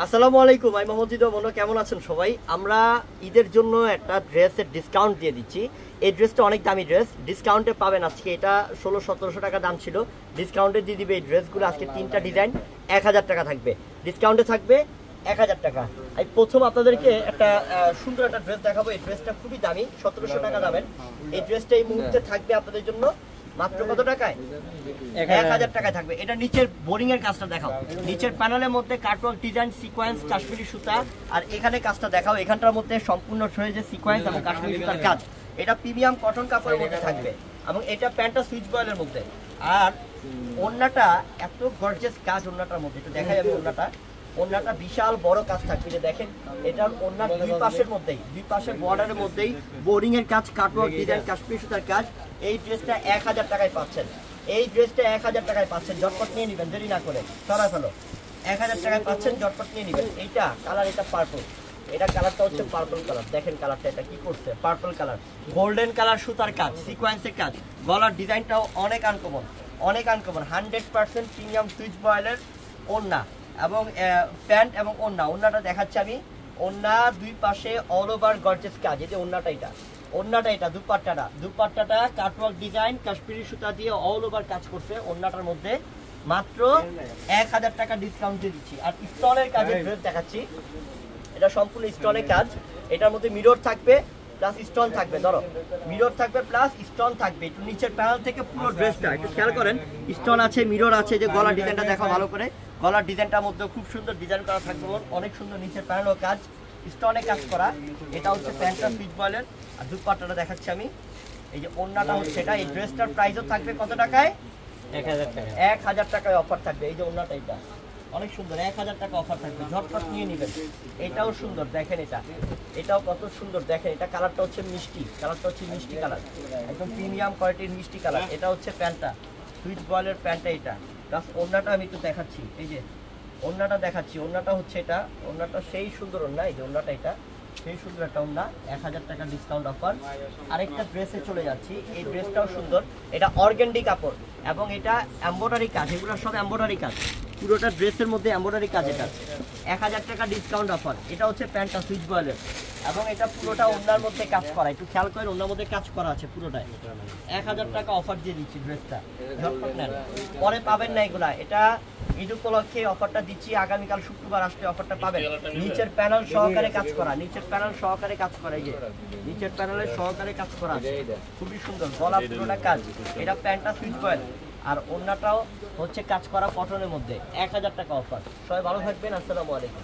আসসালামু আলাইকুম, আমি মোহাম্মদ জিদু মনো। কেমন আছেন সবাই? আমরা ঈদের জন্য একটা ড্রেসের ডিসকাউন্ট দিয়ে দিচ্ছি। এই ড্রেসটা অনেক দামি ড্রেস, ডিসকাউন্টে পাবেন। আজকে এটা 1600-1700 টাকা দাম ছিল, ডিসকাউন্টে দিয়ে দিবে এই ড্রেসগুলো। আজকে 3টা ডিজাইন 1000 টাকা থাকবে, ডিসকাউন্টে থাকবে 1000 টাকা। আমি প্রথম আপনাদেরকে একটা সুন্দর একটা ড্রেস দেখাবো। এই ড্রেসটা খুবই দামি, 1700 টাকা দামের। এই ড্রেসটা এই মুহূর্তে থাকবে আপনাদের জন্য মাত্র কত টাকায়? 1000 টাকায় থাকবে। এটা নিচের বোরিং এর কাজটা দেখাও। নিচের প্যানেলের মধ্যে কাটওয়ার্ক ডিজাইন, সিকোয়েন্স, কাশ্মীরি সুতা। আর এখানে কাজটা দেখাও। এখানটার মধ্যে সম্পূর্ণ যে সিকোয়েন্স এবং কাশ্মীরি সুতার কাজ। এটা প্রিমিয়াম কটন কাপড়ের মধ্যে থাকবে এবং এটা প্যান্টটা সুইচ বয়েলের মধ্যে। আর ওড়নাটা এত গর্জিয়াস কাজ ওড়নাটার মধ্যে, একটু দেখাই আমি ওড়নাটা। ওড়নাটা বিশাল বড় কাজ থাকবে, যে দেখেন এটার ওড়নার দুই পাশের মধ্যেই, দুই পাশের বর্ডারের মধ্যেই বোরিং এর কাজ, কাটওয়ার্ক ডিজাইন, কাশ্মীরি সুতার কাজ। এই ড্রেসটা 1000 টাকায় পাচ্ছেন। এই ড্রেসটা 1000 টাকায় পাচ্ছেন, ঝটপট নিয়ে নেবেন, দেরি না করে, সরা ফেলো। 1000 টাকায় পাচ্ছেন, ঝটপট নিয়ে নেবেন। এইটা কালার, এটা পার্পল, এটা কালারটা হচ্ছে পার্পল কালার। দেখেন কালারটা, এটা কি করছে, পার্পল কালার, গোল্ডেন কালার সুতার কাজ, সিকোয়েন্সের কাজ। গলার ডিজাইনটাও অনেক আনকমন, অনেক আনকমন। 100% প্রিমিয়াম সুইচ বয়েলের ওড়না এবং প্যান্ট এবং ওড়না। ওড়নাটা দেখাচ্ছি আমি। ওড়না দুই পাশে অল ওভার গর্জিয়াস কাজ। এই যে ওড়নাটা, এটা ওড়নাটা, এটা দুপাট্টাটা কাটওয়ার্ক ডিজাইন, কাশ্মীরি সুতা দিয়ে অল ওভার কাজ করছে ওড়নাটার মধ্যে। মাত্র 1000 টাকা ডিসকাউন্ট দিয়ে দিচ্ছি। আর স্টোনের কাজের ড্রেস দেখাচ্ছি। এটা সম্পূর্ণ স্টোনের কাজ। এটার মধ্যে মিরর থাকবে প্লাস স্টোন থাকবে। ধরো মিরর থাকবে প্লাস স্টোন থাকবে। একটু নিচের প্যানেল থেকে পুরো ড্রেসটা একটু খেয়াল করেন, স্টোন আছে, মিরর আছে। যে গলার ডিজাইনটা দেখো ভালো করে, গলার ডিজাইনটার মধ্যে খুব সুন্দর ডিজাইন করা থাকবে, অনেক সুন্দর। নিচের প্যানেলও কাজ, স্টোনে কাজ করা। এটা হচ্ছে প্যান্টটা সুইচ বয়েলের। আর দুপাট্টাটা দেখাচ্ছি আমি। এই যে ওড়নাটা হচ্ছে এটা। এই ড্রেসটার প্রাইসও থাকবে কত টাকায়? 1000 টাকা। 1000 টাকায় অফার থাকবে। এই যে ওড়নাটা, এটা অনেক সুন্দর, 1000 টাকা অফার থাকবে, ঝটপট নিয়ে নেবেন। এটাও সুন্দর, দেখেন এটা, এটাও কত সুন্দর। দেখেন এটা কালারটা হচ্ছে মিষ্টি, কালারটা হচ্ছে মিষ্টি কালার, একদম প্রিমিয়াম কোয়ালিটির মিষ্টি কালার। এটা হচ্ছে প্যান্টটা, সুইচ বয়েলের প্যান্টটা। এটা প্লাস ওড়নাটা আমি একটু দেখাচ্ছি। এই যে ওড়নাটা দেখাচ্ছি, ওড়নাটা হচ্ছে এটা, ওড়নাটা সেই সুন্দর ওড়না। এই যে ওড়নাটা, এটা সেই সুন্দর একটা ওড়না। 1000 টাকা ডিসকাউন্ট অফার। আরেকটা ড্রেসে চলে যাচ্ছি। এই ড্রেসটাও সুন্দর, এটা অর্গানডি কাপড় এবং এটা এমব্রয়ডারি কাজ। এগুলো সব এমব্রয়ডারি কাজ, পুরোটা ড্রেসের মধ্যে এমব্রয়ডারি কাজ। এটা 1000 টাকা ডিসকাউন্ট অফার। এটা হচ্ছে প্যান্টটা সুইচ বয়েলের এবং এটা পুরোটা ওড়নার মধ্যে কাজ করা। একটু খেয়াল করেন, ওড়নার মধ্যে কাজ করা আছে পুরোটাই। 1000 টাকা অফার দিয়ে দিচ্ছি ড্রেসটা, ঝটপট নেন, পরে পাবেন না এগুলা। এটা ঈদ উপলক্ষে অফারটা দিচ্ছি। আগামীকাল শুক্রবার আসলে অফারটা পাবেন। নিচের প্যানেল সহকারে কাজ করা, নিচের প্যানেল সহকারে কাজ করা। এই যে নিচের প্যানেলে সহকারে কাজ করা আছে, খুবই সুন্দর। গলা পুরোটা কাজ। এটা প্যান্টটা সুইচ বয়েল আর ওড়নাটাও হচ্ছে কাজ করা কটনের মধ্যে। 1000 টাকা অফার। সবাই ভালো থাকবেন। আসসালামু আলাইকুম।